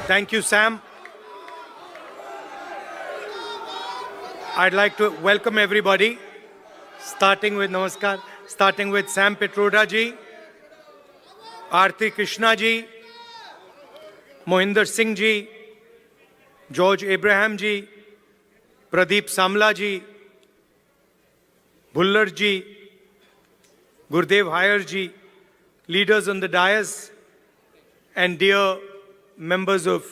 Thank you, Sam. I'd like to welcome everybody, starting with Namaskar, starting with Sam Pitroda ji, Aarti Krishna ji, Mohinder Singh ji, George Abraham ji, Pradeep Samla ji, Bhullar ji, Gurdev Haier ji, leaders on the dais, and dear members of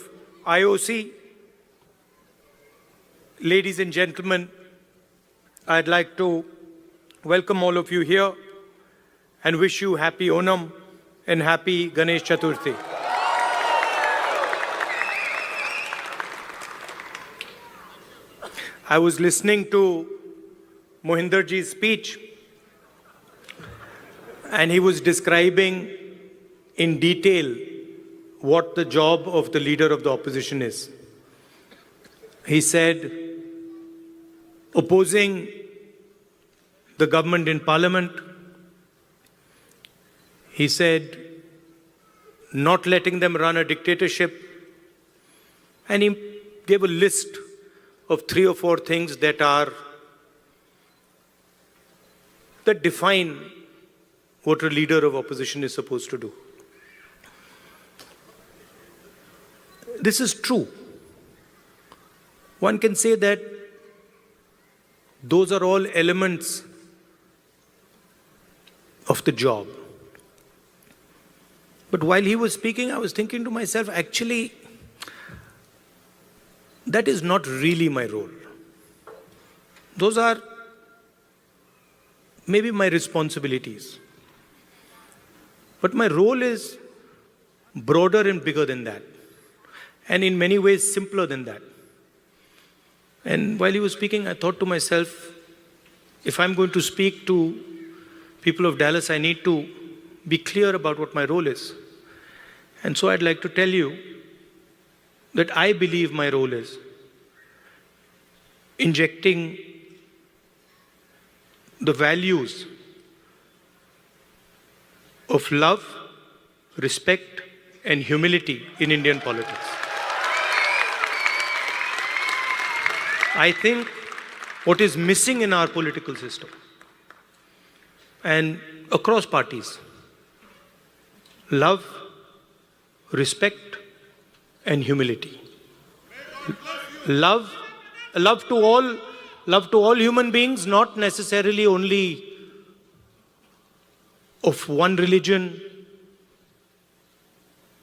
IOC, ladies and gentlemen, I'd like to welcome all of you here and wish you happy Onam and happy Ganesh Chaturthi. I was listening to Mohinder ji's speech, and he was describing in detail what the job of the leader of the opposition is. He said, opposing the government in parliament. He said, not letting them run a dictatorship. And he gave a list of 3 or 4 things that define what a leader of opposition is supposed to do. This is true. One can say that those are all elements of the job. But while he was speaking, I was thinking to myself, actually, that is not really my role. Those are maybe my responsibilities. But my role is broader and bigger than that, and in many ways simpler than that. And while he was speaking, I thought to myself, if I'm going to speak to people of Dallas, I need to be clear about what my role is. And so I'd like to tell you that I believe my role is injecting the values of love, respect, and humility in Indian politics. I think what is missing in our political system and across parties, love, respect, and humility. Love to all human beings, not necessarily only of one religion,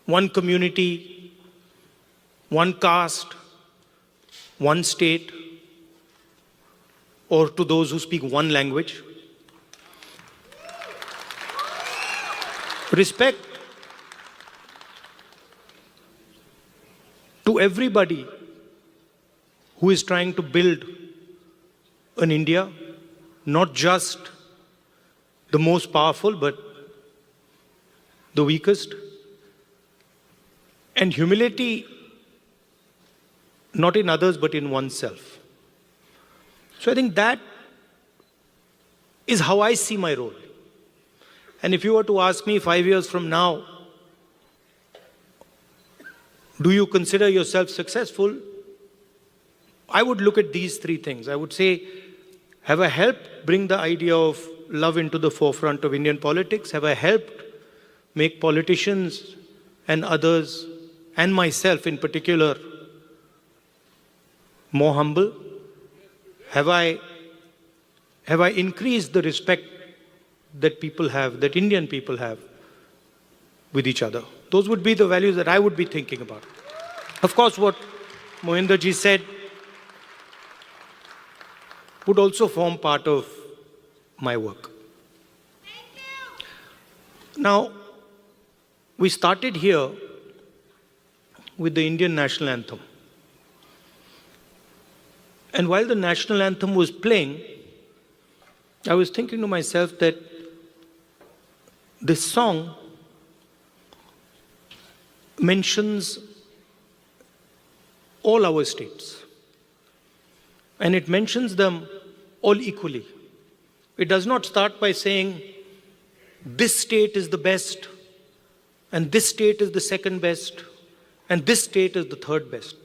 one community, one caste, one state, or to those who speak one language. Respect to everybody who is trying to build an India, not just the most powerful, but the weakest. And humility, not in others, but in oneself. So I think that is how I see my role. And if you were to ask me 5 years from now, do you consider yourself successful? I would look at these 3 things. I would say, have I helped bring the idea of love into the forefront of Indian politics? Have I helped make politicians and others, and myself in particular, more humble? Have I increased the respect that people have, that Indian people have with each other? Those would be the values that I would be thinking about. Of course, what Mohinder ji said would also form part of my work. Now, we started here with the Indian national anthem. And while the national anthem was playing, I was thinking to myself that this song mentions all our states. And it mentions them all equally. It does not start by saying, this state is the best, and this state is the second best, and this state is the third best.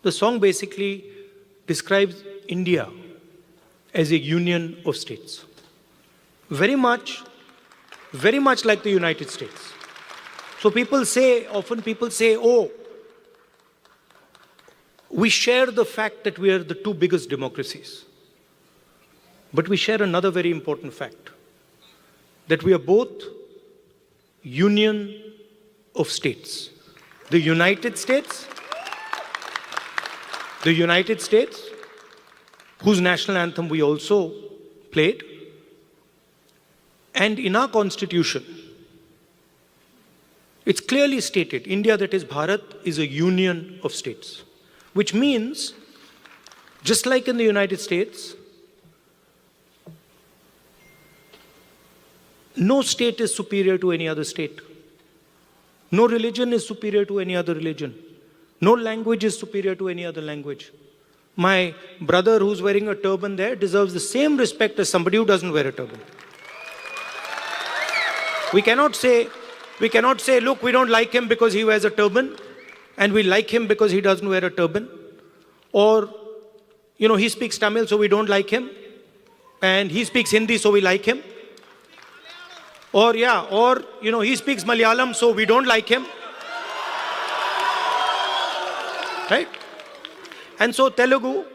The song basically describes India as a union of states. Very much like the United States. So often people say, oh, we share the fact that we are the two biggest democracies. But we share another very important fact, that we are both union of states. The United States, whose national anthem we also played, and in our constitution, it's clearly stated, India, that is Bharat, is a union of states. Which means, just like in the United States, no state is superior to any other state. No religion is superior to any other religion. No language is superior to any other language. My brother who's wearing a turban there deserves the same respect as somebody who doesn't wear a turban. We cannot say, look, we don't like him because he wears a turban, and we like him because he doesn't wear a turban. Or, he speaks Tamil, so we don't like him. And he speaks Hindi, so we like him. Or, he speaks Malayalam, so we don't like him. Right? And so Telugu.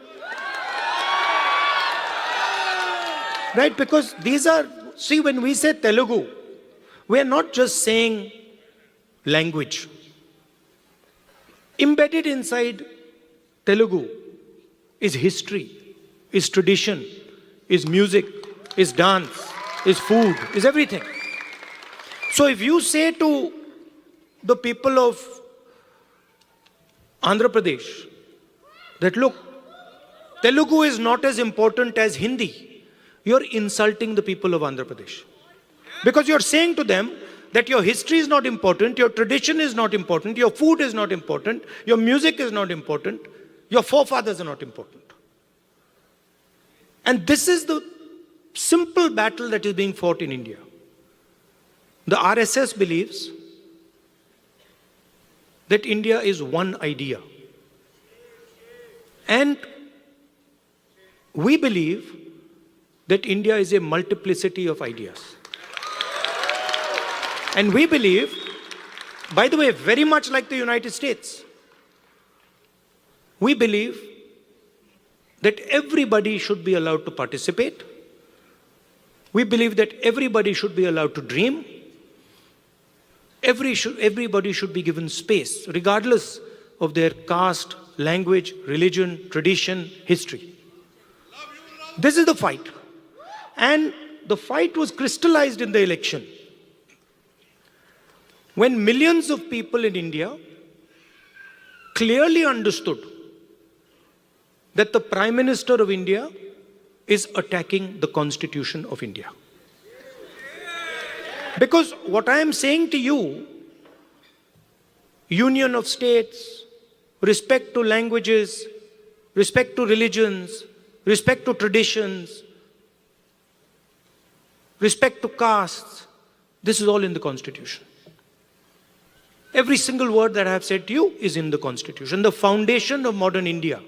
Right? Because when we say Telugu, we are not just saying language. Embedded inside Telugu is history, is tradition, is music, is dance, is food, is everything. So if you say to the people of Andhra Pradesh that, look, Telugu is not as important as Hindi, you're insulting the people of Andhra Pradesh. Because you're saying to them that your history is not important, your tradition is not important, your food is not important, your music is not important, your forefathers are not important. And this is the simple battle that is being fought in India. The R.S.S. believes that India is one idea. And we believe that India is a multiplicity of ideas. And we believe, by the way, very much like the United States, we believe that everybody should be allowed to participate. We believe that everybody should be allowed to dream. Everybody should be given space, regardless of their caste, language, religion, tradition, history. This is the fight. And the fight was crystallized in the election, when millions of people in India clearly understood that the Prime Minister of India is attacking the Constitution of India. Because what I am saying to you, union of states, respect to languages, respect to religions, respect to traditions, respect to castes, this is all in the Constitution. Every single word that I have said to you is in the Constitution. The foundation of modern India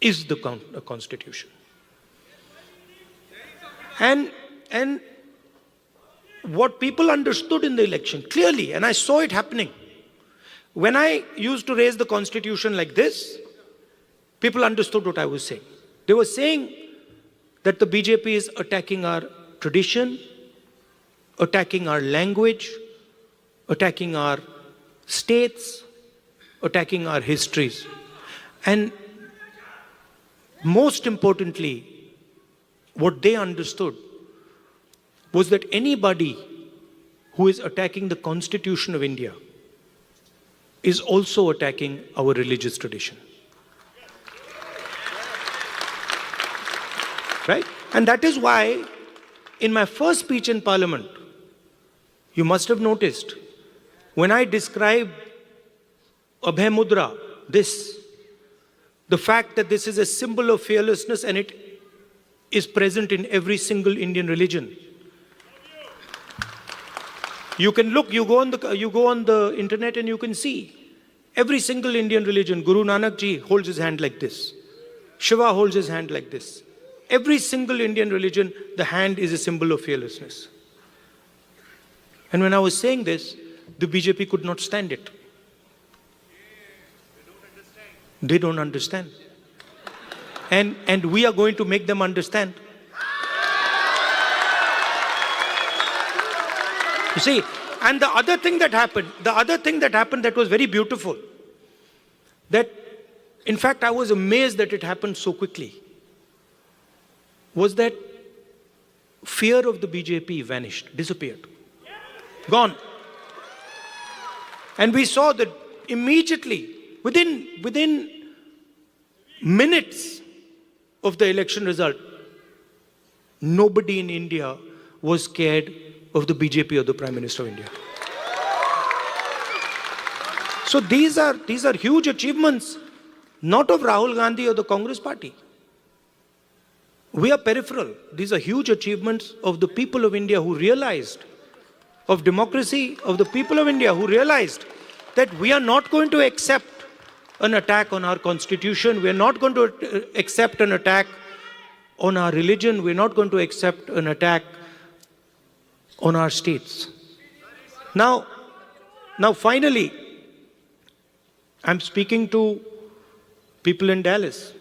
is the Constitution. And what people understood in the election clearly, and I saw it happening. When I used to raise the Constitution like this, people understood what I was saying. They were saying that the BJP is attacking our tradition, attacking our language, attacking our states, attacking our histories. And most importantly, what they understood was that anybody who is attacking the Constitution of India is also attacking our religious tradition. Right? And that is why in my first speech in Parliament, you must have noticed, when I described Abhay Mudra, the fact that this is a symbol of fearlessness and it is present in every single Indian religion. You can look, you go on the internet and you can see Every single Indian religion, Guru Nanak ji holds his hand like this. Shiva holds his hand like this. Every single Indian religion, the hand is a symbol of fearlessness. And when I was saying this, the BJP could not stand it. They don't understand. And we are going to make them understand. You see, and the other thing that happened that was very beautiful, that in fact I was amazed that it happened so quickly, was that fear of the BJP vanished, disappeared, gone. And we saw that immediately, within minutes of the election result, nobody in India was scared of the BJP or the Prime Minister of India. So these are huge achievements, not of Rahul Gandhi or the Congress party. We are peripheral. These are huge achievements of the people of India who realized, of democracy, of the people of India who realized that we are not going to accept an attack on our constitution. We are not going to accept an attack on our religion. We are not going to accept an attack on our states. Now finally, I'm speaking to people in Dallas.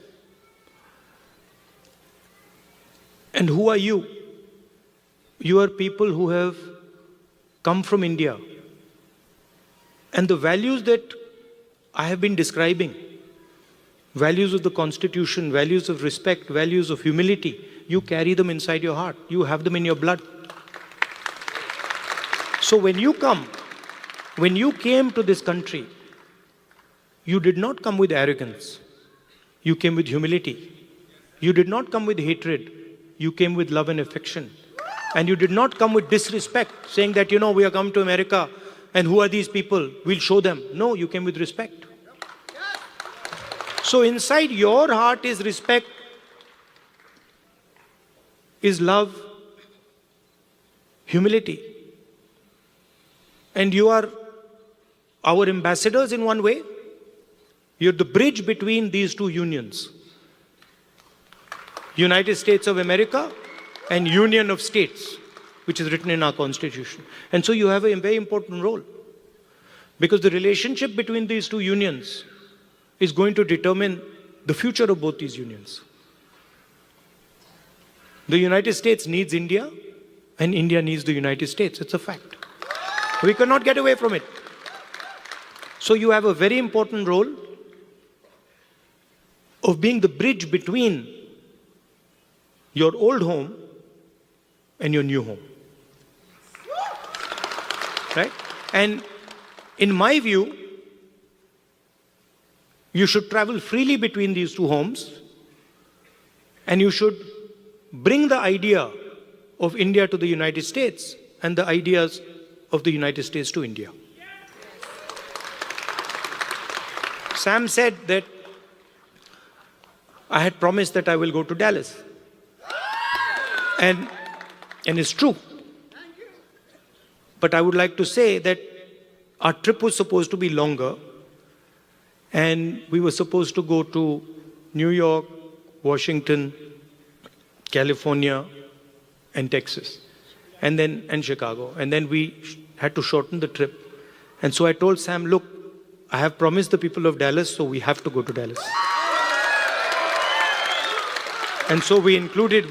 And who are you? You are people who have come from India. And the values that I have been describing, values of the Constitution, values of respect, values of humility, you carry them inside your heart. You have them in your blood. So when you came to this country, you did not come with arrogance. You came with humility. You did not come with hatred. You came with love and affection. And you did not come with disrespect, saying that, we are come to America and who are these people? We'll show them. No, you came with respect. So inside your heart is respect, is love, humility. And you are our ambassadors in one way. You're the bridge between these two unions. United States of America and Union of States, which is written in our Constitution. And so you have a very important role. Because the relationship between these two unions is going to determine the future of both these unions. The United States needs India, and India needs the United States. It's a fact. We cannot get away from it. So you have a very important role of being the bridge between your old home and your new home. Right? And in my view, you should travel freely between these two homes, and you should bring the idea of India to the United States and the ideas of the United States to India. Sam said that I had promised that I will go to Dallas. And it's true. But I would like to say that our trip was supposed to be longer, and we were supposed to go to New York, Washington, California, and Texas, and Chicago. And then we had to shorten the trip. And so I told Sam, look, I have promised the people of Dallas, so we have to go to Dallas. And so we included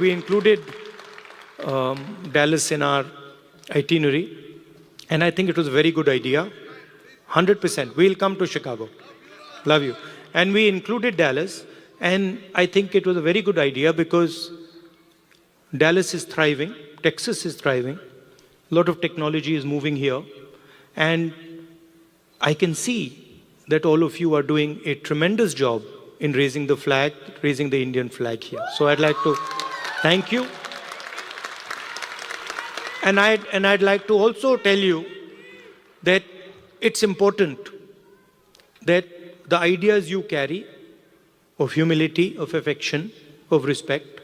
Dallas in our itinerary. And I think it was a very good idea. 100%. We'll come to Chicago. Love you. And we included Dallas. And I think it was a very good idea because Dallas is thriving. Texas is thriving. A lot of technology is moving here. And I can see that all of you are doing a tremendous job in raising the flag, raising the Indian flag here. So I'd like to thank you. And I'd like to also tell you that it's important that the ideas you carry of humility, of affection, of respect,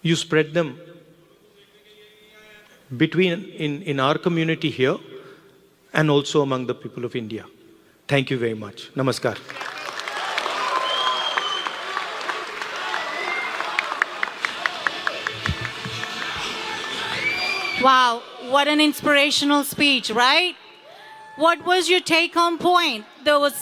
you spread them between in our community here and also among the people of India. Thank you very much. Namaskar. Wow, what an inspirational speech, right? What was your take-home point? There was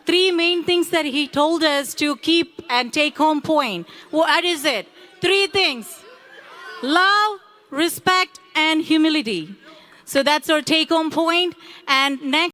three main things that he told us to keep and take-home point. What is it? Three things: love, respect, and humility. So that's our take-home point. And next.